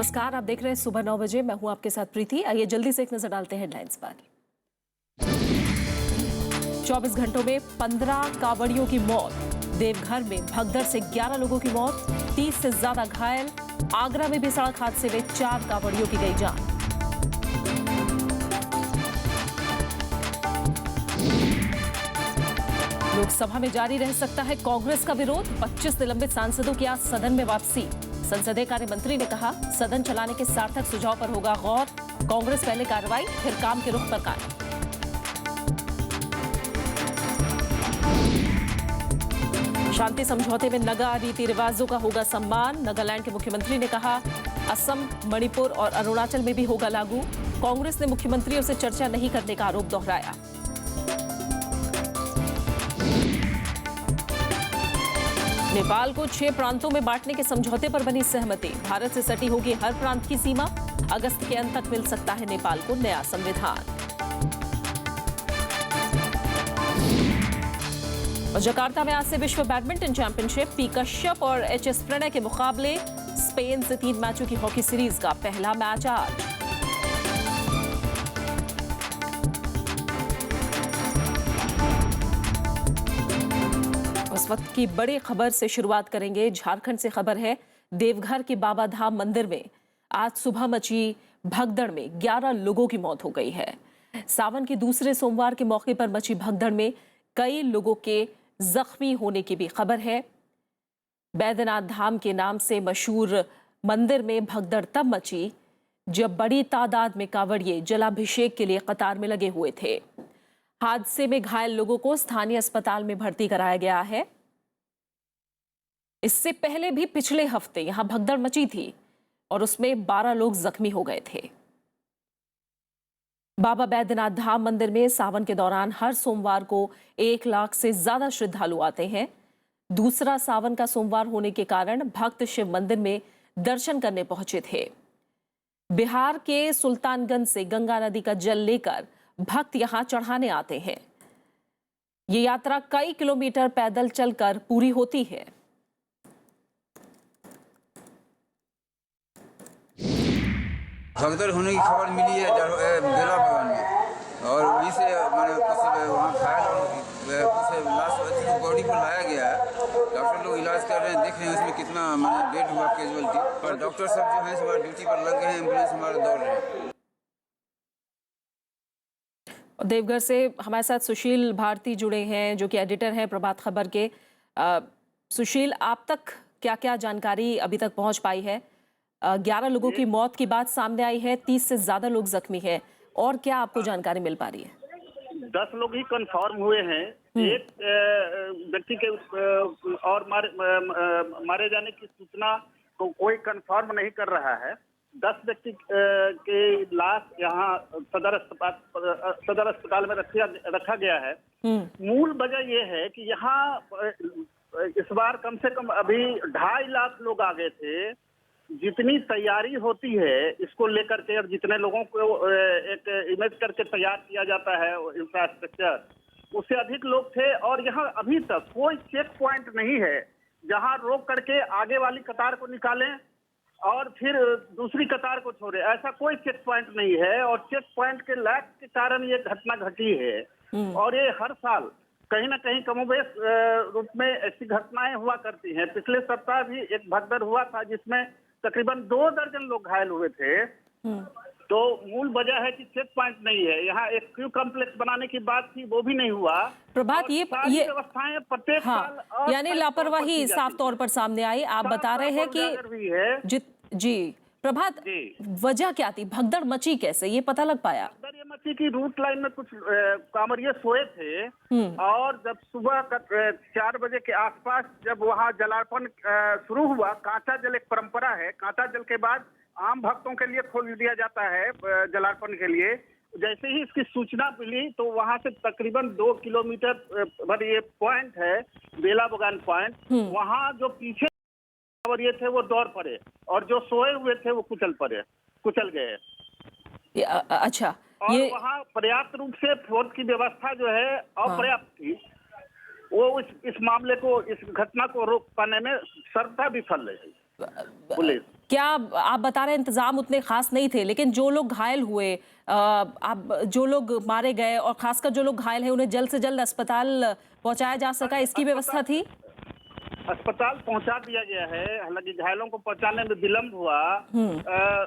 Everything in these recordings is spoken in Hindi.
नमस्कार, आप देख रहे हैं सुबह 9 बजे। मैं हूं आपके साथ प्रीति। आइए जल्दी से एक नजर डालते हैं हेडलाइंस पर। 24 घंटों में 15 कांवड़ियों की मौत। देवघर में भगदड़ से 11 लोगों की मौत, 30 से ज्यादा घायल। आगरा में भी सड़क हादसे में 4 कांवड़ियों की गई जान। लोकसभा में जारी रह सकता है कांग्रेस का विरोध। 25 निलंबित सांसदों की आज सदन में वापसी। संसदीय कार्य मंत्री ने कहा, सदन चलाने के सार्थक सुझाव पर होगा गौर। कांग्रेस पहले कार्रवाई फिर काम के रुख पर कार्य। शांति समझौते में नगा रीति रिवाजों का होगा सम्मान। नागालैंड के मुख्यमंत्री ने कहा, असम, मणिपुर और अरुणाचल में भी होगा लागू। कांग्रेस ने मुख्यमंत्रियों से चर्चा नहीं करने का आरोप दोहराया। नेपाल को 6 प्रांतों में बांटने के समझौते पर बनी सहमति। भारत से सटी होगी हर प्रांत की सीमा। अगस्त के अंत तक मिल सकता है नेपाल को नया संविधान। और जकार्ता में आज से विश्व बैडमिंटन चैंपियनशिप। पी कश्यप और एच.एस. प्रणय के मुकाबले। स्पेन से 3 मैचों की हॉकी सीरीज का पहला मैच आज। उस वक्त की बड़ी खबर से शुरुआत करेंगे। झारखंड से खबर है, देवघर के बाबा धाम मंदिर में आज सुबह मची भगदड़ में 11 लोगों की मौत हो गई है। सावन के दूसरे सोमवार के मौके पर मची भगदड़ में कई लोगों के जख्मी होने की भी खबर है। बैद्यनाथ धाम के नाम से मशहूर मंदिर में भगदड़ तब मची जब बड़ी तादाद में कांवड़िए जलाभिषेक के लिए कतार में लगे हुए थे। हादसे में घायल लोगों को स्थानीय अस्पताल में भर्ती कराया गया है। इससे पहले भी पिछले हफ्ते यहां भगदड़ मची थी और उसमें 12 लोग जख्मी हो गए थे। बाबा बैद्यनाथ धाम मंदिर में सावन के दौरान हर सोमवार को 1 लाख से ज्यादा श्रद्धालु आते हैं। दूसरा सावन का सोमवार होने के कारण भक्त शिव मंदिर में दर्शन करने पहुंचे थे। बिहार के सुल्तानगंज से गंगा नदी का जल लेकर भक्त यहां चढ़ाने आते हैं। ये यात्रा कई किलोमीटर पैदल चलकर पूरी होती है। भगदड़ होने की खबर मिली है बेला भवन में, और वहीं से मैंने कुछ वहाँ घायल और कुछ लाश बॉडी को लाया गया है। डॉक्टर लोग इलाज कर रहे हैं, देख रहे हैं उसमें कितना मैंने डेड हुआ कैजुअलिटी। और डॉक्टर सब जो है हमारे ड्यूटी पर लग गए हैं, एम्बुलेंस हमारे दौड़ रहे हैं। देवघर से हमारे साथ सुशील भारती जुड़े हैं, जो कि एडिटर हैं प्रभात खबर के। सुशील, आप तक क्या क्या जानकारी अभी तक पहुंच पाई है? 11 लोगों की मौत की बात सामने आई है, 30 से ज्यादा लोग जख्मी हैं, और क्या आपको जानकारी मिल पा रही है? 10 लोग ही कंफर्म हुए हैं। एक व्यक्ति के और मारे जाने की सूचना को कोई कंफर्म नहीं कर रहा है। 10 व्यक्ति के लाश यहाँ सदर अस्पताल में रखा गया है। मूल वजह यह है कि यहाँ इस बार कम से कम अभी 2.5 लाख लोग आ गए थे। जितनी तैयारी होती है इसको लेकर के, और जितने लोगों को एक इमेज करके तैयार किया जाता है इंफ्रास्ट्रक्चर, उससे अधिक लोग थे। और यहाँ अभी तक कोई चेक पॉइंट नहीं है जहाँ रोक करके आगे वाली कतार को निकालें और फिर दूसरी कतार को छोड़े। ऐसा कोई चेक पॉइंट नहीं है, और चेक पॉइंट के लैक के कारण ये घटना घटी है। और ये हर साल कहीं ना कहीं कमोबेश रूप में ऐसी घटनाएं हुआ करती हैं। पिछले सप्ताह भी एक भगदड़ हुआ था जिसमें तकरीबन 2 दर्जन लोग घायल हुए थे। तो मूल वजह है कि चेक पॉइंट नहीं है। यहाँ एक क्यू कॉम्प्लेक्स बनाने की बात थी, वो भी नहीं हुआ। प्रभात, ये व्यवस्थाएं प्रत्येक साल यानी लापरवाही साफ तौर पर सामने आई। आप बता रहे हैं कि जी प्रभात, वजह क्या थी? भगदड़ मची कैसे, ये पता लग पाया? भगदड़ ये मची कि रूट लाइन में कुछ कांवड़िए सोए थे, और जब सुबह 4 बजे के आसपास जब वहाँ जलार्पण शुरू हुआ। कांचा जल एक परंपरा है, कांचा जल के बाद आम भक्तों के लिए खोल दिया जाता है जलार्पण के लिए। जैसे ही इसकी सूचना मिली तो वहां से तकरीबन 2 किलोमीटर भर ये पॉइंट है, बेला बगान पॉइंट। वहां जो पीछे ये थे वो दौड़ पड़े, और जो सोए हुए थे वो कुचल गए। अच्छा, और वहाँ पर्याप्त रूप से फोर्स की व्यवस्था जो है अपर्याप्त थी। वो इस मामले को, इस घटना को रोक पाने में सर्वथा विफल रही पुलिस। क्या आप बता रहे हैं इंतजाम उतने खास नहीं थे, लेकिन जो लोग घायल हुए, आप जो लोग मारे गए और खासकर जो लोग घायल हैं उन्हें जल्द से जल्द अस्पताल पहुंचाया जा सका, इसकी व्यवस्था थी? अस्पताल पहुंचा दिया गया है। हालांकि घायलों को पहुंचाने में विलम्ब हुआ।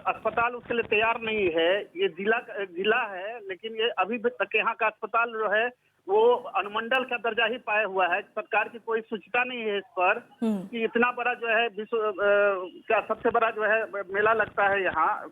अस्पताल उसके लिए तैयार नहीं है। ये जिला है, लेकिन ये अभी तक यहाँ का अस्पताल जो है वो अनुमंडल का दर्जा ही पाया हुआ है। सरकार की कोई सूचना नहीं है इस पर कि इतना बड़ा जो है विश्व का सबसे बड़ा जो है मेला लगता है यहाँ।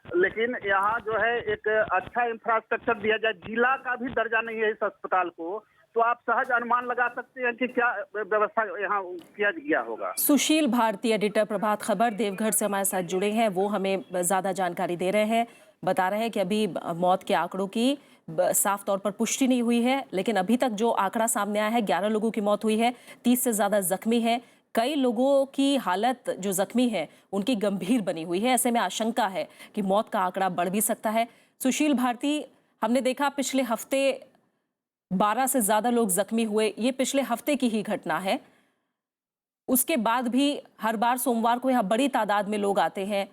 लेकिन यहाँ जो है एक अच्छा इंफ्रास्ट्रक्चर दिया जाए। जिला का भी दर्जा नहीं है इस अस्पताल को, तो आप सहज अनुमान लगा सकते हैं कि क्या व्यवस्था यहाँ किया गया होगा। सुशील भारती, एडिटर प्रभात खबर, देवघर से हमारे साथ जुड़े हैं। वो हमें ज्यादा जानकारी दे रहे हैं, बता रहे हैं कि अभी मौत के आंकड़ों की साफ तौर पर पुष्टि नहीं हुई है, लेकिन अभी तक जो आंकड़ा सामने आया है 11 लोगों की मौत हुई है, 30 से ज्यादा जख्मी है। कई लोगों की हालत जो जख्मी है उनकी गंभीर बनी हुई है। ऐसे में आशंका है कि मौत का आंकड़ा बढ़ भी सकता है। सुशील भारती, हमने देखा पिछले हफ्ते 12 से ज्यादा लोग जख्मी हुए, ये पिछले हफ्ते की ही घटना है। उसके बाद भी हर बार सोमवार को यहाँ बड़ी तादाद में लोग आते हैं।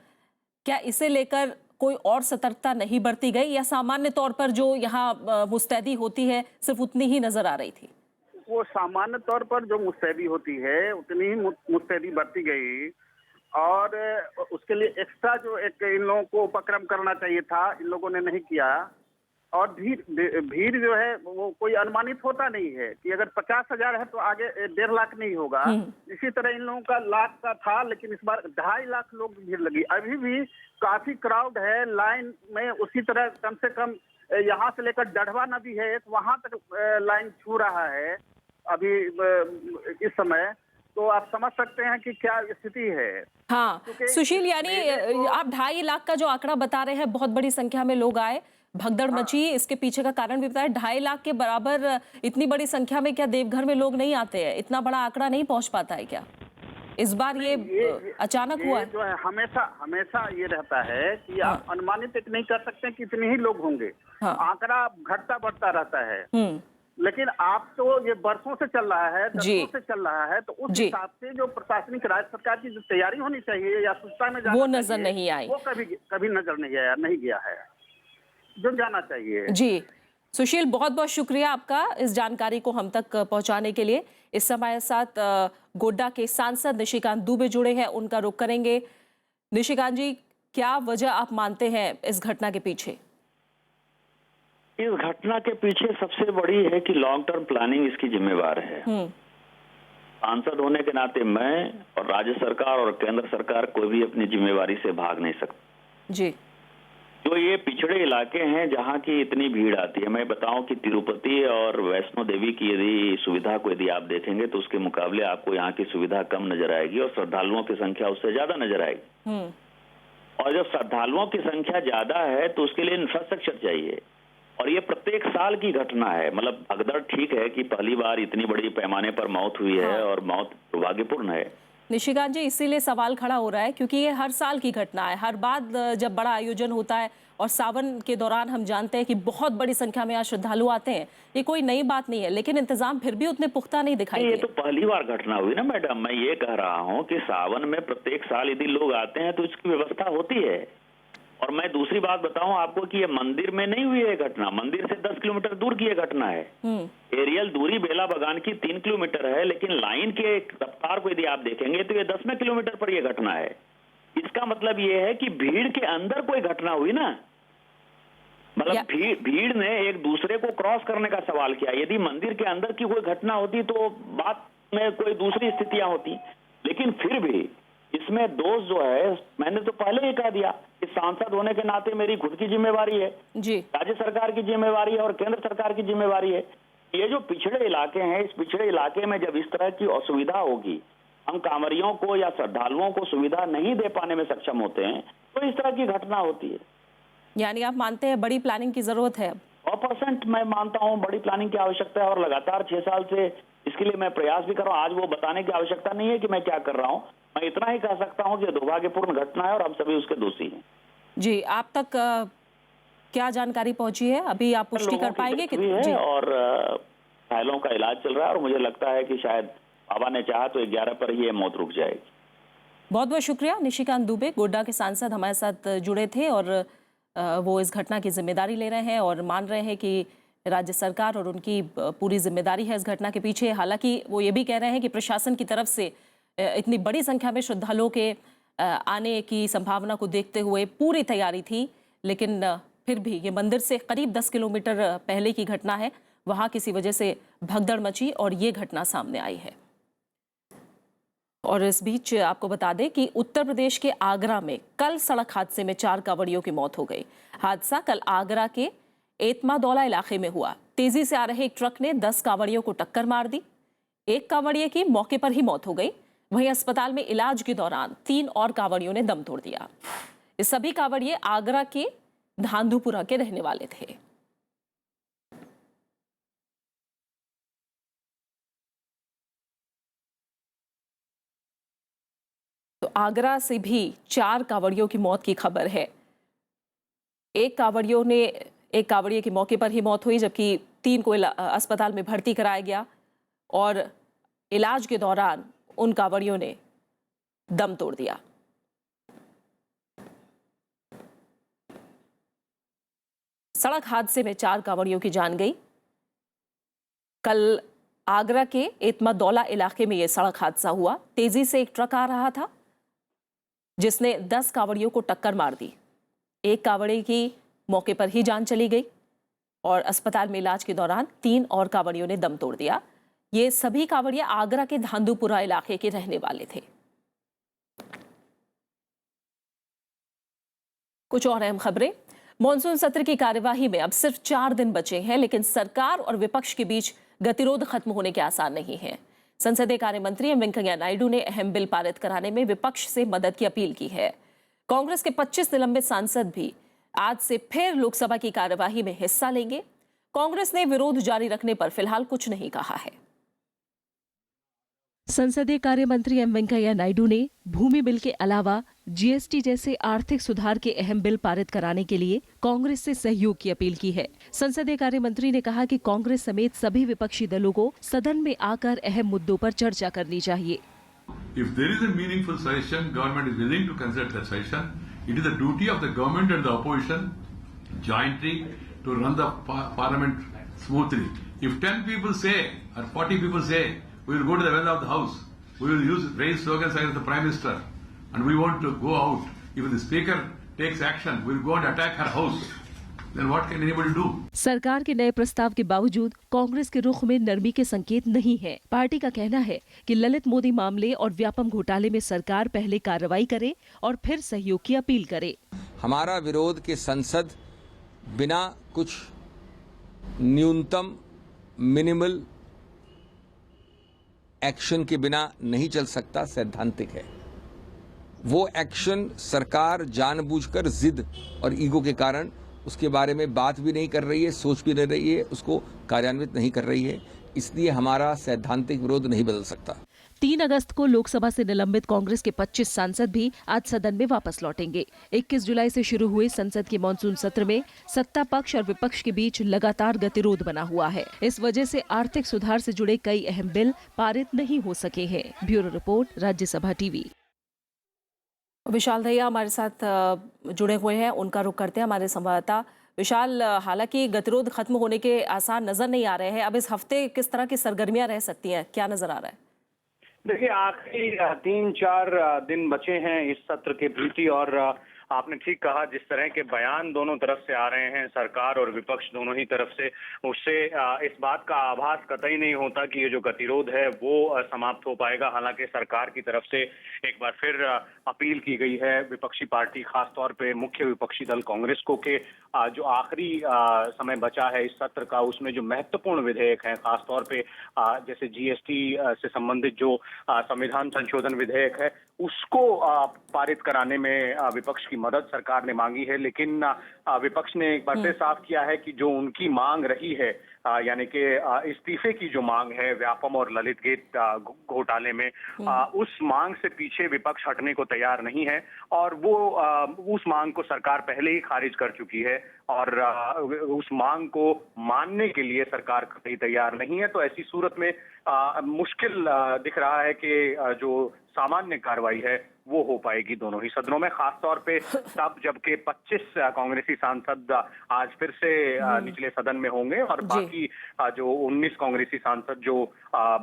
क्या इसे लेकर कोई और सतर्कता नहीं बरती गई, या सामान्य तौर पर जो यहाँ मुस्तैदी होती है सिर्फ उतनी ही नजर आ रही थी? वो सामान्य तौर पर जो मुस्तैदी होती है उतनी ही मुस्तैदी बरती गई, और उसके लिए एक्स्ट्रा जो एक इन लोगों को उपक्रम करना चाहिए था, इन लोगों ने नहीं किया। और भीड़ जो है वो कोई अनुमानित होता नहीं है कि अगर 50,000 है तो आगे 1.5 लाख नहीं होगा। इसी तरह इन लोगों का लाख का था, लेकिन इस बार 2.5 लाख लोग भीड़ लगी। अभी भी काफी क्राउड है लाइन में। उसी तरह कम से कम यहाँ से लेकर डढ़वा नदी है एक, वहां तक लाइन छू रहा है अभी इस समय। तो आप समझ सकते हैं कि क्या स्थिति है। हाँ सुशील, यानी आप 2.5 लाख का जो आंकड़ा बता रहे हैं, बहुत बड़ी संख्या में लोग आए, भगदड़ मची। इसके पीछे का कारण भी बताया। 2.5 लाख के बराबर इतनी बड़ी संख्या में क्या देवघर में लोग नहीं आते हैं? इतना बड़ा आंकड़ा नहीं पहुंच पाता है क्या? इस बार ये अचानक हुआ है? जो है हमेशा ये रहता है कि आप अनुमानित नहीं कर सकते कि इतने ही लोग होंगे। आंकड़ा घटता बढ़ता रहता है। लेकिन आप तो ये बरसों से चल रहा है, दशकों से चल रहा है, तो उस हिसाब से जो प्रशासनिक राज्य सरकार की जो तैयारी होनी चाहिए या सूचना में वो नजर नहीं आई, वो कभी नजर नहीं गया है जो जाना चाहिए। जी सुशील, बहुत बहुत शुक्रिया आपका इस जानकारी को हम तक पहुंचाने के लिए। इस समय साथ गोड्डा के सांसद निशिकांत दुबे जुड़े हैं, उनका रुख करेंगे। निशिकांत जी, क्या वजह आप मानते हैं इस घटना के पीछे? इस घटना के पीछे सबसे बड़ी है कि लॉन्ग टर्म प्लानिंग इसकी जिम्मेवार है। सांसद होने के नाते मैं और राज्य सरकार और केंद्र सरकार कोई भी अपनी जिम्मेवारी से भाग नहीं सकता। जी, जो ये पिछड़े इलाके हैं जहाँ की इतनी भीड़ आती है, मैं बताऊं कि तिरुपति और वैष्णो देवी की यदि सुविधा को यदि आप देखेंगे तो उसके मुकाबले आपको यहाँ की सुविधा कम नजर आएगी और श्रद्धालुओं की संख्या उससे ज्यादा नजर आएगी। और जब श्रद्धालुओं की संख्या ज्यादा है तो उसके लिए इंफ्रास्ट्रक्चर चाहिए, और ये प्रत्येक साल की घटना है। मतलब भगदड़ ठीक है कि पहली बार इतनी बड़ी पैमाने पर मौत हुई है और मौत दुर्भाग्यपूर्ण है। निशिकांत जी, इसीलिए सवाल खड़ा हो रहा है क्योंकि ये हर साल की घटना है। हर बार जब बड़ा आयोजन होता है और सावन के दौरान हम जानते हैं कि बहुत बड़ी संख्या में यहाँ श्रद्धालु आते हैं, ये कोई नई बात नहीं है, लेकिन इंतजाम फिर भी उतने पुख्ता नहीं दिखाई दिए। ये तो पहली बार घटना हुई ना मैडम। मैं ये कह रहा हूँ कि सावन में प्रत्येक साल यदि लोग आते हैं तो इसकी व्यवस्था होती है। और मैं दूसरी बात बताऊं आपको कि ये मंदिर में नहीं हुई है घटना, मंदिर से 10 किलोमीटर दूर की ये घटना है। एरियल दूरी बेला बगान की 3 किलोमीटर है, लेकिन लाइन के रफ्तार को यदि आप देखेंगे तो ये 10वें किलोमीटर पर ये घटना है। इसका मतलब ये है कि भीड़ के अंदर कोई घटना हुई ना, मतलब भीड़ ने एक दूसरे को क्रॉस करने का सवाल किया। यदि मंदिर के अंदर की कोई घटना होती तो बात में कोई दूसरी स्थितियां होती, लेकिन फिर भी इसमें दोष जो है, मैंने तो पहले ही कह दिया कि सांसद होने के नाते मेरी खुद की जिम्मेवारी है जी, राज्य सरकार की जिम्मेवारी है और केंद्र सरकार की जिम्मेवारी है। ये जो पिछड़े इलाके हैं, इस पिछड़े इलाके में जब इस तरह की असुविधा होगी, हम कांवरियों को या श्रद्धालुओं को सुविधा नहीं दे पाने में सक्षम होते हैं, तो इस तरह की घटना होती है। यानी आप मानते हैं बड़ी प्लानिंग की जरूरत है? 100% मैं मानता हूँ बड़ी प्लानिंग की आवश्यकता है, और लगातार 6 साल से इसके लिए मैं प्रयास भी कर रहा हूँ। आज वो बताने की आवश्यकता नहीं है कि मैं क्या कर रहा हूँ, मैं इतना ही कह सकता हूँ कि दुर्भाग्यपूर्ण घटना है और हम सभी उसके दोषी हैं। जी, आप तक क्या जानकारी पहुंची है? अभी आप पुष्टि कर पाएंगे कि जी? और घायलों का इलाज चल रहा है और मुझे लगता है कि शायद बाबा ने चाहा तो 11 पर ही ये मौत रुक जाएगी। बहुत बहुत शुक्रिया निशिकांत दुबे, गोड्डा के सांसद हमारे साथ जुड़े थे और वो इस घटना की जिम्मेदारी ले रहे हैं और मान रहे हैं कि राज्य सरकार और उनकी पूरी जिम्मेदारी है इस घटना के पीछे। हालांकि वो ये भी कह रहे हैं कि प्रशासन की तरफ से इतनी बड़ी संख्या में श्रद्धालुओं के आने की संभावना को देखते हुए पूरी तैयारी थी, लेकिन फिर भी ये मंदिर से करीब 10 किलोमीटर पहले की घटना है, वहाँ किसी वजह से भगदड़ मची और ये घटना सामने आई है। और इस बीच आपको बता दें कि उत्तर प्रदेश के आगरा में कल सड़क हादसे में 4 कांवड़ियों की मौत हो गई। हादसा कल आगरा के एतमादौला इलाके में हुआ। तेजी से आ रहे एक ट्रक ने 10 कांवड़ियों को टक्कर मार दी। एक कांवड़िए की मौके पर ही मौत हो गई। वहीं अस्पताल में इलाज के दौरान 3 और कांवड़ियों ने दम तोड़ दिया। ये सभी कांवड़िए आगरा के धांधुपुरा के रहने वाले थे। तो आगरा से भी 4 कांवड़ियों की मौत की खबर है। एक कांवड़िए की मौके पर ही मौत हुई, जबकि 3 को अस्पताल में भर्ती कराया गया और इलाज के दौरान उन कांवड़ियों ने दम तोड़ दिया। सड़क हादसे में 4 कांवड़ियों की जान गई। कल आगरा के एतमादौला इलाके में यह सड़क हादसा हुआ। तेजी से एक ट्रक आ रहा था जिसने 10 कांवड़ियों को टक्कर मार दी। एक कांवड़ी की मौके पर ही जान चली गई और अस्पताल में इलाज के दौरान 3 और कांवड़ियों ने दम तोड़ दिया। ये सभी कांवड़िया आगरा के धांधुपुरा इलाके के रहने वाले थे। कुछ और अहम खबरें। मॉनसून सत्र की कार्यवाही में अब सिर्फ 4 दिन बचे हैं, लेकिन सरकार और विपक्ष के बीच गतिरोध खत्म होने के आसार नहीं है। संसदीय कार्य मंत्री एम वेंकैया नायडू ने अहम बिल पारित कराने में विपक्ष से मदद की अपील की है। कांग्रेस के 25 निलंबित सांसद भी आज से फिर लोकसभा की कार्यवाही में हिस्सा लेंगे। कांग्रेस ने विरोध जारी रखने पर फिलहाल कुछ नहीं कहा है। संसदीय कार्य मंत्री एम वेंकैया नायडू ने भूमि बिल के अलावा जीएसटी जैसे आर्थिक सुधार के अहम बिल पारित कराने के लिए कांग्रेस से सहयोग की अपील की है। संसदीय कार्य मंत्री ने कहा कि कांग्रेस समेत सभी विपक्षी दलों को सदन में आकर अहम मुद्दों पर चर्चा करनी चाहिए। If there is a meaningful suggestion, government is willing to consider that suggestion. It is the duty of the government and the opposition jointly to run the parliament smoothly. If 10 people say or 40 people say, we will go to the well of the house, we will raise slogans against the Prime Minister, and we want to go out. If the Speaker takes action, we will go and attack her house. Then what can anybody do? सरकार के नए प्रस्ताव के बावजूद कांग्रेस के रुख में नरमी के संकेत नहीं है। पार्टी का कहना है कि ललित मोदी मामले और व्यापम घोटाले में सरकार पहले कार्रवाई करे और फिर सहयोग की अपील करे। हमारा विरोध कि संसद बिना कुछ न्यूनतम मिनिमल एक्शन के बिना नहीं चल सकता, सैद्धांतिक है। वो एक्शन सरकार जानबूझकर जिद और ईगो के कारण उसके बारे में बात भी नहीं कर रही है, सोच भी नहीं रही है, उसको कार्यान्वित नहीं कर रही है। इसलिए हमारा सैद्धांतिक विरोध नहीं बदल सकता। 3 अगस्त को लोकसभा से निलंबित कांग्रेस के 25 सांसद भी आज सदन में वापस लौटेंगे। 21 जुलाई से शुरू हुए संसद के मानसून सत्र में सत्ता पक्ष और विपक्ष के बीच लगातार गतिरोध बना हुआ है। इस वजह से आर्थिक सुधार से जुड़े कई अहम बिल पारित नहीं हो सके हैं। Bureau report, Rajya Sabha TV. Vishal Dahiya हमारे साथ जुड़े हुए हैं, उनका रुख करते हैं हमारे संवाददाता। विशाल, हालांकि गतिरोध खत्म होने के आसार नजर नहीं आ रहे हैं, अब इस हफ्ते किस तरह की सरगर्मियां रह सकती हैं, क्या नजर आ रहा है? देखिए, आखिरी 3-4 दिन बचे हैं इस सत्र के बीती और आपने ठीक कहा, जिस तरह के बयान दोनों तरफ से आ रहे हैं, सरकार और विपक्ष दोनों ही तरफ से, उससे इस बात का आभास कतई नहीं होता कि ये जो गतिरोध है वो समाप्त हो पाएगा। हालांकि सरकार की तरफ से एक बार फिर अपील की गई है विपक्षी पार्टी, खासतौर पे मुख्य विपक्षी दल कांग्रेस को, कि जो आखिरी समय बचा है इस सत्र का, उसमें जो महत्वपूर्ण विधेयक हैं, खासतौर पे जैसे जीएसटी से संबंधित जो संविधान संशोधन विधेयक है, उसको पारित कराने में विपक्ष की मदद सरकार ने मांगी है। लेकिन विपक्ष ने एक बार फिर साफ किया है कि जो उनकी मांग रही है, यानी कि इस्तीफे की जो मांग है व्यापम और ललित गेट घोटाले में, उस मांग से पीछे विपक्ष हटने को तैयार नहीं है और वो उस मांग को सरकार पहले ही खारिज कर चुकी है और उस मांग को मानने के लिए सरकार कतई तैयार नहीं है। तो ऐसी सूरत में मुश्किल दिख रहा है कि जो सामान्य कार्रवाई है वो हो पाएगी दोनों ही सदनों में, खासतौर पे तब जबकि 25 कांग्रेसी सांसद आज फिर से निचले सदन में होंगे और बाकी जो 19 कांग्रेसी सांसद जो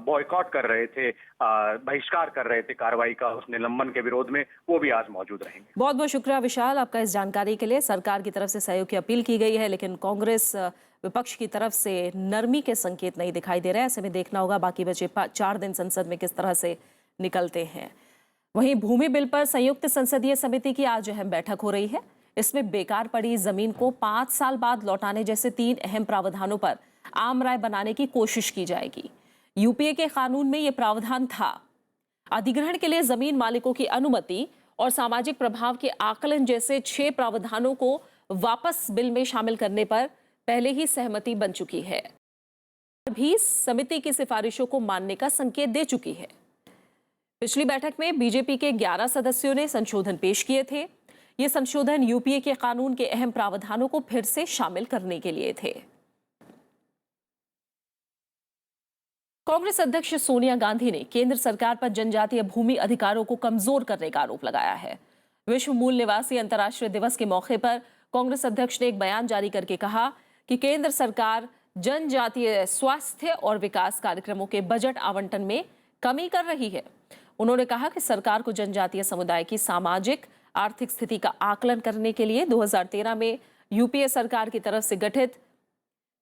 बॉयकॉट कर रहे थे, बहिष्कार कर रहे थे कार्रवाई का उस निलंबन के विरोध में, वो भी आज मौजूद रहेंगे। बहुत बहुत शुक्रिया विशाल आपका इस जानकारी के लिए। सरकार की तरफ से सहयोग की अपील की गई है, लेकिन कांग्रेस विपक्ष की तरफ से नरमी के संकेत नहीं दिखाई दे रहे हैं। ऐसे में देखना होगा बाकी बचे 4 दिन संसद में किस तरह से निकलते हैं। वहीं भूमि बिल पर संयुक्त संसदीय समिति की आज अहम बैठक हो रही है। इसमें बेकार पड़ी जमीन को 5 साल बाद लौटाने जैसे 3 अहम प्रावधानों पर आम राय बनाने की कोशिश की जाएगी। यूपीए के कानून में यह प्रावधान था। अधिग्रहण के लिए जमीन मालिकों की अनुमति और सामाजिक प्रभाव के आकलन जैसे 6 प्रावधानों को वापस बिल में शामिल करने पर पहले ही सहमति बन चुकी है, भी समिति की सिफारिशों को मानने का संकेत दे चुकी है। पिछली बैठक में बीजेपी के 11 सदस्यों ने संशोधन पेश किए थे। ये संशोधन यूपीए के कानून के अहम प्रावधानों को फिर से शामिल करने के लिए थे। कांग्रेस अध्यक्ष सोनिया गांधी ने केंद्र सरकार पर जनजातीय भूमि अधिकारों को कमजोर करने का आरोप लगाया है। विश्व मूल निवासी अंतर्राष्ट्रीय दिवस के मौके पर कांग्रेस अध्यक्ष ने एक बयान जारी करके कहा कि केंद्र सरकार जनजातीय स्वास्थ्य और विकास कार्यक्रमों के बजट आवंटन में कमी कर रही है। उन्होंने कहा कि सरकार को जनजातीय समुदाय की सामाजिक आर्थिक स्थिति का आकलन करने के लिए 2013 में यूपीए सरकार की तरफ से गठित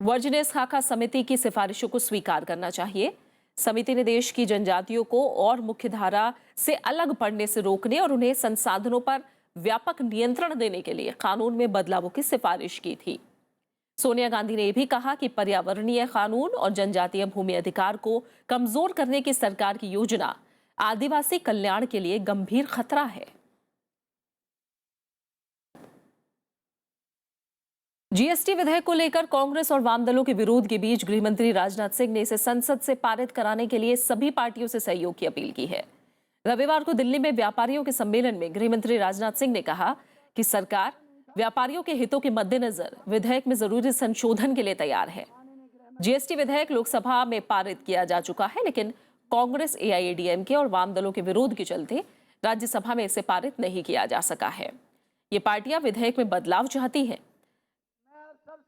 वर्जिनियस खाका समिति की सिफारिशों को स्वीकार करना चाहिए। समिति ने देश की जनजातियों को और मुख्यधारा से अलग पड़ने से रोकने और उन्हें संसाधनों पर व्यापक नियंत्रण देने के लिए कानून में बदलावों की सिफारिश की थी। सोनिया गांधी ने यह भी कहा कि पर्यावरणीय कानून और जनजातीय भूमि अधिकार को कमजोर करने की सरकार की योजना आदिवासी कल्याण के लिए गंभीर खतरा है। जीएसटी विधेयक को लेकर कांग्रेस और वाम दलों के विरोध के बीच गृहमंत्री राजनाथ सिंह ने इसे संसद से पारित कराने के लिए सभी पार्टियों से सहयोग की अपील की है। रविवार को दिल्ली में व्यापारियों के सम्मेलन में गृहमंत्री राजनाथ सिंह ने कहा कि सरकार व्यापारियों के हितों के मद्देनजर विधेयक में जरूरी संशोधन के लिए तैयार है। जीएसटी विधेयक लोकसभा में पारित किया जा चुका है, लेकिन कांग्रेस, एआईएडीएमके और वाम दलों के विरोध के चलते राज्यसभा में इसे पारित नहीं किया जा सका है। ये पार्टियां विधेयक में बदलाव चाहती हैं।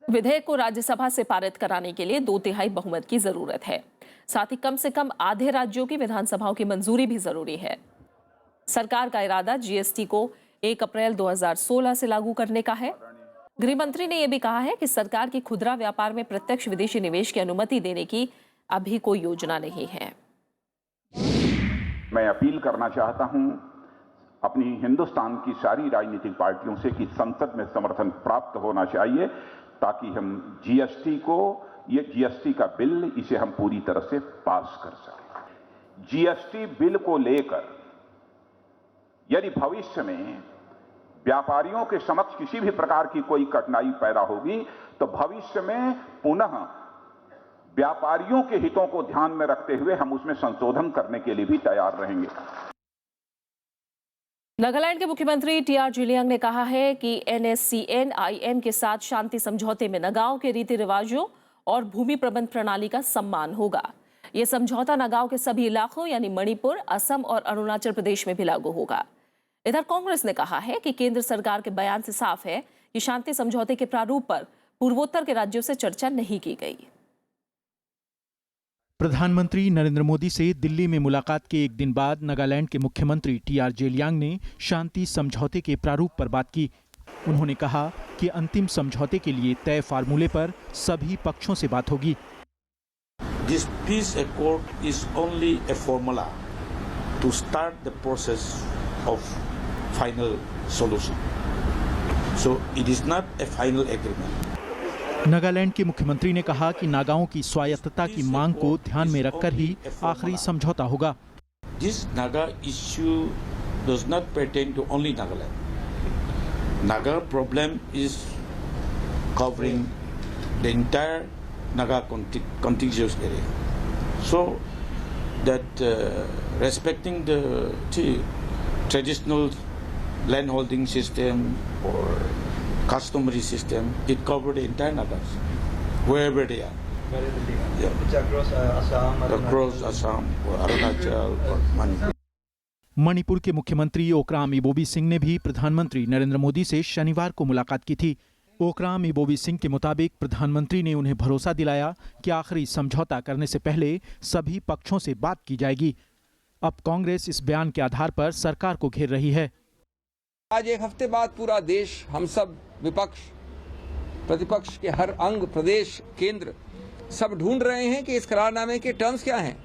विधेयक को राज्यसभा से पारित कराने के लिए 2/3 बहुमत की जरूरत है। साथ ही कम से कम आधे राज्यों की विधानसभाओं की मंजूरी भी जरूरी है। सरकार का इरादा जीएसटी को 1 अप्रैल 2016 से लागू करने का है। गृहमंत्री ने यह भी कहा है कि सरकार की खुदरा व्यापार में प्रत्यक्ष विदेशी निवेश की अनुमति देने की अभी कोई योजना नहीं है। मैं अपील करना चाहता हूं अपनी हिंदुस्तान की सारी राजनीतिक पार्टियों से कि संसद में समर्थन प्राप्त होना चाहिए ताकि हम जीएसटी को, ये जीएसटी का बिल, इसे हम पूरी तरह से पास कर सकें। जीएसटी बिल को लेकर यदि भविष्य में व्यापारियों के समक्ष किसी भी प्रकार की कोई कठिनाई पैदा होगी तो भविष्य में पुनः व्यापारियों के हितों को ध्यान में रखते हुए हम उसमें संशोधन करने के लिए भी तैयार रहेंगे। नागालैंड के मुख्यमंत्री टीआर जिलियांग ने कहा है कि NSCN-IM के साथ शांति समझौते में नगाओं के रीति रिवाजों और भूमि प्रबंध प्रणाली का सम्मान होगा। यह समझौता नगाओं के सभी इलाकों यानी मणिपुर, असम और अरुणाचल प्रदेश में भी लागू होगा। इधर कांग्रेस ने कहा है कि केंद्र सरकार के बयान से साफ है कि शांति समझौते के प्रारूप पर पूर्वोत्तर के राज्यों से चर्चा नहीं की गई। प्रधानमंत्री नरेंद्र मोदी से दिल्ली में मुलाकात के एक दिन बाद नागालैंड के मुख्यमंत्री टीआर जेलियांग ने शांति समझौते के प्रारूप पर बात की। उन्होंने कहा कि अंतिम समझौते के लिए तय फार्मूले पर सभी पक्षों से बात होगी। This peace accord is only a formula to start the process of final solution. So it is not a final agreement. Nagaland के मुख्यमंत्री ने कहा कि नागाओं की स्वायत्तता की मांग को ध्यान में रखकर ही आखिरी समझौता होगा। This Naga issue does not pertain to only Nagaland. Naga problem is covering the entire Naga contiguous area. So that respecting the traditional land holding system or customary system, it covers the entire Nagas, wherever they are. across Assam, Arunachal, or Manipur. Manipur के मुख्यमंत्री ओक्राम इबोबी सिंह ने भी प्रधानमंत्री नरेंद्र मोदी से शनिवार को मुलाकात की थी। ओक्राम इबोबी सिंह के मुताबिक प्रधानमंत्री ने उन्हें भरोसा दिलाया कि आखिरी समझौता करने से पहले सभी पक्षों से बात की जाएगी। अब कांग्रेस इस बयान के आधार पर सरकार को घेर रही है। आज एक हफ्ते बाद पूरा देश, हम सब, विपक्ष, प्रतिपक्ष के हर अंग, प्रदेश, केंद्र, सब ढूंढ रहे हैं कि इस करारनामे के टर्म्स क्या हैं,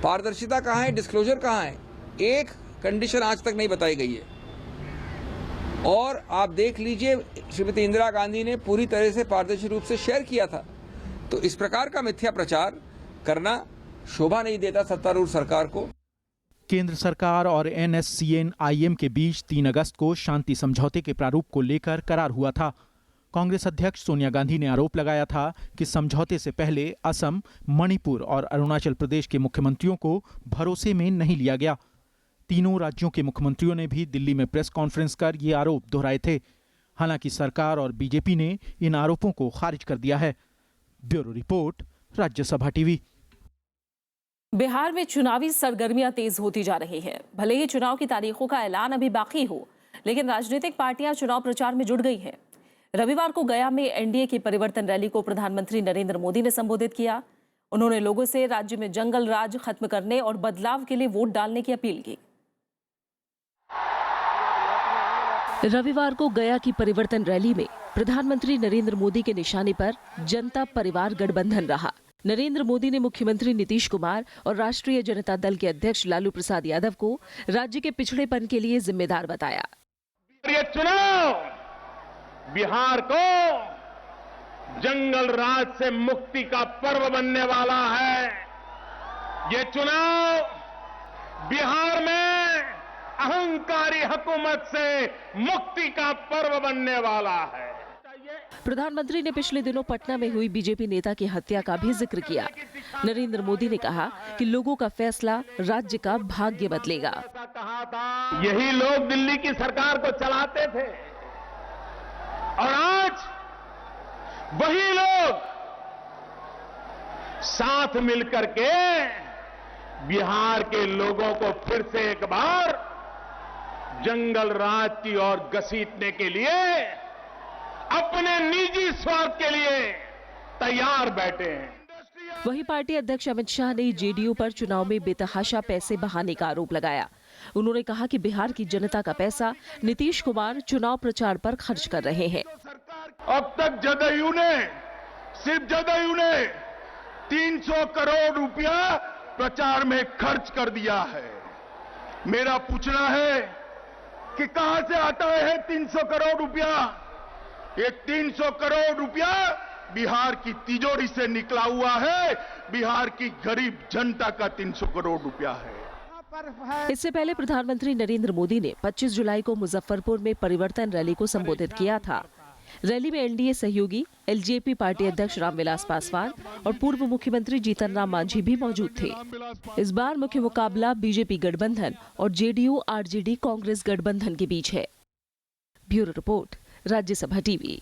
पारदर्शिता कहाँ है, डिस्क्लोजर कहाँ है। एक कंडीशन आज तक नहीं बताई गई है और आप देख लीजिए, श्रीमती इंदिरा गांधी ने पूरी तरह से पारदर्शी रूप से शेयर किया था। तो इस प्रकार का मिथ्या प्रचार करना शोभा नहीं देता सत्तारूढ़ सरकार को। केंद्र सरकार और NSCN-IM के बीच 3 अगस्त को शांति समझौते के प्रारूप को लेकर करार हुआ था। कांग्रेस अध्यक्ष सोनिया गांधी ने आरोप लगाया था कि समझौते से पहले असम, मणिपुर और अरुणाचल प्रदेश के मुख्यमंत्रियों को भरोसे में नहीं लिया गया। तीनों राज्यों के मुख्यमंत्रियों ने भी दिल्ली में प्रेस कॉन्फ्रेंस कर ये आरोप दोहराए थे। हालांकि सरकार और बीजेपी ने इन आरोपों को खारिज कर दिया है। Bureau report, Rajya Sabha TV. Bihar में चुनावी सरगर्मियां तेज होती जा रही हैं। भले ही चुनाव की तारीखों का ऐलान अभी बाकी हो, लेकिन राजनीतिक पार्टियां चुनाव प्रचार में जुट गई हैं। रविवार को गया में एनडीए की परिवर्तन रैली को प्रधानमंत्री नरेंद्र मोदी ने संबोधित किया। उन्होंने लोगों से राज्य में जंगल राज खत्म करने और बदलाव के लिए वोट डालने की अपील की। रविवार को गया की परिवर्तन रैली में प्रधानमंत्री नरेंद्र मोदी के निशाने पर जनता परिवार गठबंधन रहा। नरेंद्र मोदी ने मुख्यमंत्री नीतीश कुमार और राष्ट्रीय जनता दल के अध्यक्ष लालू प्रसाद यादव को राज्य के पिछड़ेपन के लिए जिम्मेदार बताया। ये चुनाव बिहार को जंगल राज से मुक्ति का पर्व बनने वाला है। ये चुनाव बिहार में अहंकारी हुकूमत से मुक्ति का पर्व बनने वाला है। प्रधानमंत्री ने पिछले दिनों पटना में हुई बीजेपी नेता की हत्या का भी जिक्र किया। नरेंद्र मोदी ने कहा कि लोगों का फैसला राज्य का भाग्य बदलेगा। यही लोग दिल्ली की सरकार को चलाते थे और आज वही लोग साथ मिलकर के बिहार के लोगों को फिर से एक बार जंगल राज की ओर घसीटने के लिए अपने निजी स्वार्थ के लिए तैयार बैठे हैं। वहीं पार्टी अध्यक्ष अमित शाह ने जेडीयू पर चुनाव में बेतहाशा पैसे बहाने का आरोप लगाया। उन्होंने कहा कि बिहार की जनता का पैसा नीतीश कुमार चुनाव प्रचार पर खर्च कर रहे हैं। अब तक जदयू ने, सिर्फ जदयू ने 300 करोड़ रुपया प्रचार में खर्च कर दिया है। मेरा पूछना है कि कहां से आता है 300 करोड़ रुपया? ये 300 करोड़ रुपया बिहार की तिजोरी से निकला हुआ है। बिहार की गरीब जनता का 300 करोड़ रुपया है। इससे पहले प्रधानमंत्री नरेंद्र मोदी ने 25 जुलाई को मुजफ्फरपुर में परिवर्तन रैली को संबोधित किया था। रैली में एनडीए सहयोगी एलजेपी पार्टी अध्यक्ष रामविलास पासवान और पूर्व मुख्यमंत्री जीतन राम मांझी भी मौजूद थे। इस बार मुख्य मुकाबला बीजेपी गठबंधन और जेडीयू आरजेडी कांग्रेस गठबंधन के बीच है। Bureau report, Rajya Sabha TV.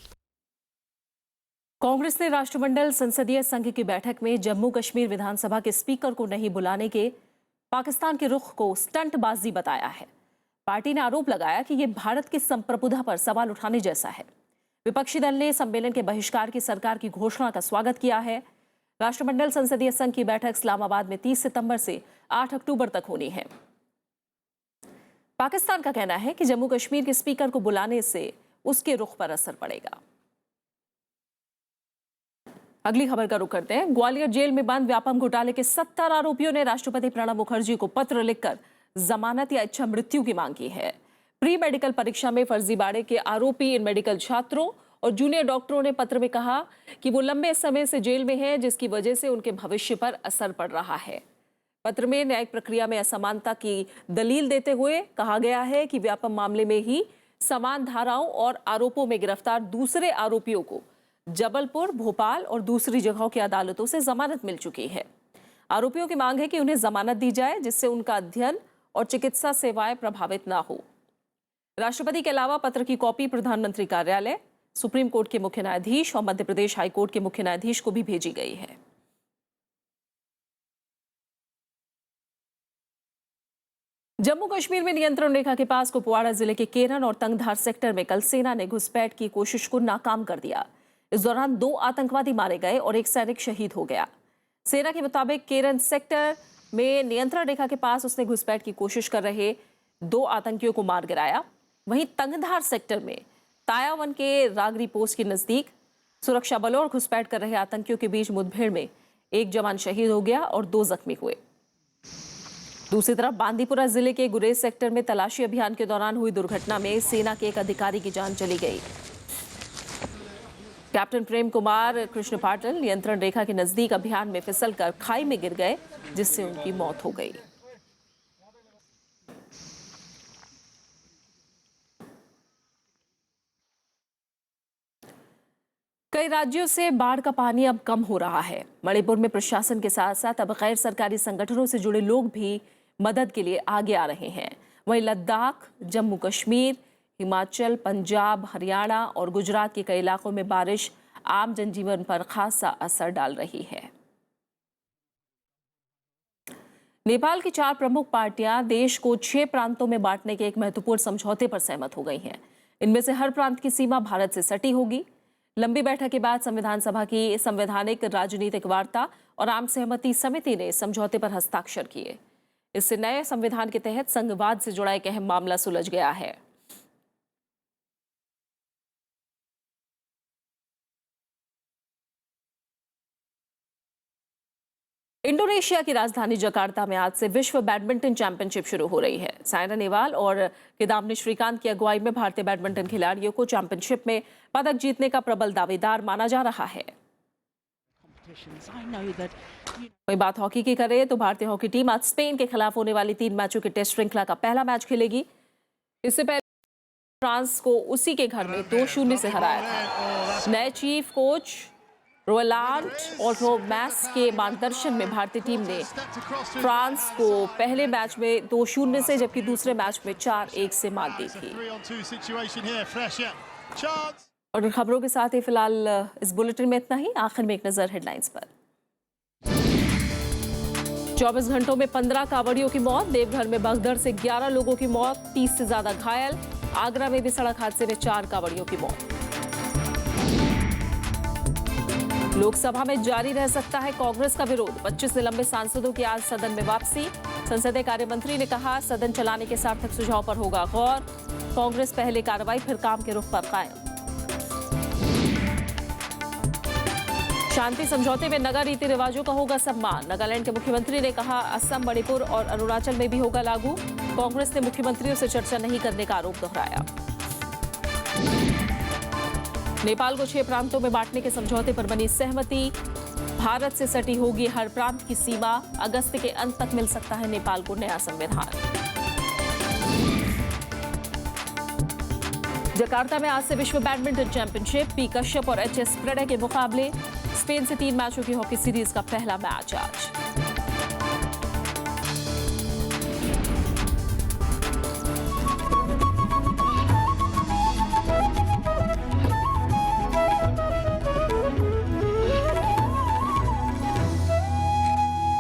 Congress ने राष्ट्रमंडल संसदीय संघ की बैठक में जम्मू कश्मीर विधानसभा के स्पीकर को नहीं बुलाने के पाकिस्तान के रुख को स्टंटबाजी बताया है। पार्टी ने आरोप लगाया कि यह भारत की संप्रभुता पर सवाल उठाने जैसा है। विपक्षी दल ने सम्मेलन के बहिष्कार की सरकार की घोषणा का स्वागत किया है। राष्ट्रमंडल संसदीय संघ की बैठक इस्लामाबाद में 30 सितंबर से 8 अक्टूबर तक होनी है। पाकिस्तान का कहना है कि जम्मू कश्मीर के स्पीकर को बुलाने से उसके रुख पर असर पड़ेगा। अगली खबर का रुख करते हैं। ग्वालियर जेल में बंद व्यापम घोटाले के 70 आरोपियों ने राष्ट्रपति प्रणब मुखर्जी को पत्र लिखकर जमानत या इच्छा मृत्यु की मांग की है। प्री मेडिकल परीक्षा में फर्जीवाड़े के आरोपी इन मेडिकल छात्रों और जूनियर डॉक्टरों ने पत्र में कहा कि वो लंबे समय से जेल में हैं, जिसकी वजह से उनके भविष्य पर असर पड़ रहा है। पत्र में न्यायिक प्रक्रिया में असमानता की दलील देते हुए कहा गया है कि व्यापम मामले में ही समान धाराओं और आरोपों में गिरफ्तार दूसरे आरोपियों को जबलपुर, भोपाल और दूसरी जगहों की अदालतों से जमानत मिल चुकी है। आरोपियों की मांग है कि उन्हें जमानत दी जाए, जिससे उनका अध्ययन और चिकित्सा सेवाएं प्रभावित ना हो। राष्ट्रपति के अलावा पत्र की कॉपी प्रधानमंत्री कार्यालय, सुप्रीम कोर्ट के मुख्य न्यायाधीश और मध्य प्रदेश हाई कोर्ट के मुख्य न्यायाधीश को भी भेजी गई है। जम्मू कश्मीर में नियंत्रण रेखा के पास कुपवाड़ा जिले के केरन और तंगधार सेक्टर में कल सेना ने घुसपैठ की कोशिश को नाकाम कर दिया। इस दौरान 2 आतंकवादी मारे गए और 1 सैनिक शहीद हो गया। सेना के मुताबिक केरन सेक्टर में नियंत्रण रेखा के पास उसने घुसपैठ की कोशिश कर रहे 2 आतंकियों को मार गिराया। वहीं तंगधार सेक्टर में तायावन के रागरी पोस्ट के नजदीक सुरक्षा बलों और घुसपैठ कर रहे आतंकियों के बीच मुठभेड़ में 1 जवान शहीद हो गया और 2 जख्मी हुए। दूसरी तरफ बांदीपुरा जिले के गुरेज सेक्टर में तलाशी अभियान के दौरान हुई दुर्घटना में सेना के एक अधिकारी की जान चली गई। कैप्टन प्रेम कुमार कृष्ण पाटिल नियंत्रण रेखा के नजदीक अभियान में फिसलकर खाई में गिर गए, जिससे उनकी मौत हो गई। कई राज्यों से बाढ़ का पानी अब कम हो रहा है। मणिपुर में प्रशासन के साथ साथ अब गैर सरकारी संगठनों से जुड़े लोग भी मदद के लिए आगे आ रहे हैं। वहीं लद्दाख, जम्मू कश्मीर, हिमाचल, पंजाब, हरियाणा और गुजरात के कई इलाकों में बारिश आम जनजीवन पर खासा असर डाल रही है। नेपाल की 4 प्रमुख पार्टियां देश को 6 प्रांतों में बांटने के एक महत्वपूर्ण समझौते पर सहमत हो गई हैं। इनमें से हर प्रांत की सीमा भारत से सटी होगी। लंबी बैठक के बाद संविधान सभा की संवैधानिक राजनीतिक वार्ता और आम सहमति समिति ने समझौते पर हस्ताक्षर किए। इससे नए संविधान के तहत संघवाद से जुड़ा एक अहम मामला सुलझ गया है। इंडोनेशिया की राजधानी जकार्ता में आज से विश्व बैडमिंटन चैंपियनशिप शुरू हो रही है। साइना नेहवाल और किदाम्बी श्रीकांत की अगुवाई में भारतीय बैडमिंटन खिलाड़ियों को चैंपियनशिप में पदक जीतने का प्रबल दावेदार माना जा रहा है। वहीं बात हॉकी की करें तो भारतीय हॉकी टीम आज स्पेन के खिलाफ होने वाली 3 मैचों की टेस्ट श्रृंखला का पहला मैच खेलेगी। इससे पहले फ्रांस को उसी के घर में 2-0 से हराया था। नए चीफ कोच रोलांड ऑल्टोमैस के मार्गदर्शन में भारतीय टीम ने फ्रांस को पहले मैच में 2-0 से जबकि दूसरे मैच में 4-1 से मात दी थी। और खबरों के साथ ही फिलहाल इस बुलेटिन में इतना ही। आखिर में एक नजर हेडलाइंस पर। 24 घंटों में 15 कांवड़ियों की मौत। देवघर में भगदड़ से 11 लोगों की मौत, 30 से ज्यादा घायल। आगरा में भी सड़क हादसे में 4 कांवड़ियों की मौत। लोकसभा में जारी रह सकता है कांग्रेस का विरोध। 25 निलंबित सांसदों की आज सदन में वापसी। संसदीय कार्य मंत्री ने कहा सदन चलाने के सार्थक सुझाव पर होगा गौर। कांग्रेस पहले कार्रवाई फिर काम के रुख पर कायम। शांति समझौते में नगा रीति रिवाजों का होगा सम्मान। नागालैंड के मुख्यमंत्री ने कहा असम, मणिपुर और अरुणाचल में भी होगा लागू। कांग्रेस ने मुख्यमंत्रियों से चर्चा नहीं करने का आरोप दोहराया। नेपाल को 6 प्रांतों में बांटने के समझौते पर बनी सहमति। भारत से सटी होगी हर प्रांत की सीमा। अगस्त के अंत तक मिल सकता है नेपाल को नया संविधान। जकार्ता में आज से विश्व बैडमिंटन चैंपियनशिप। पी कश्यप और एच एस प्रणय के मुकाबले। स्पेन से 3 मैचों की हॉकी सीरीज का पहला मैच आज।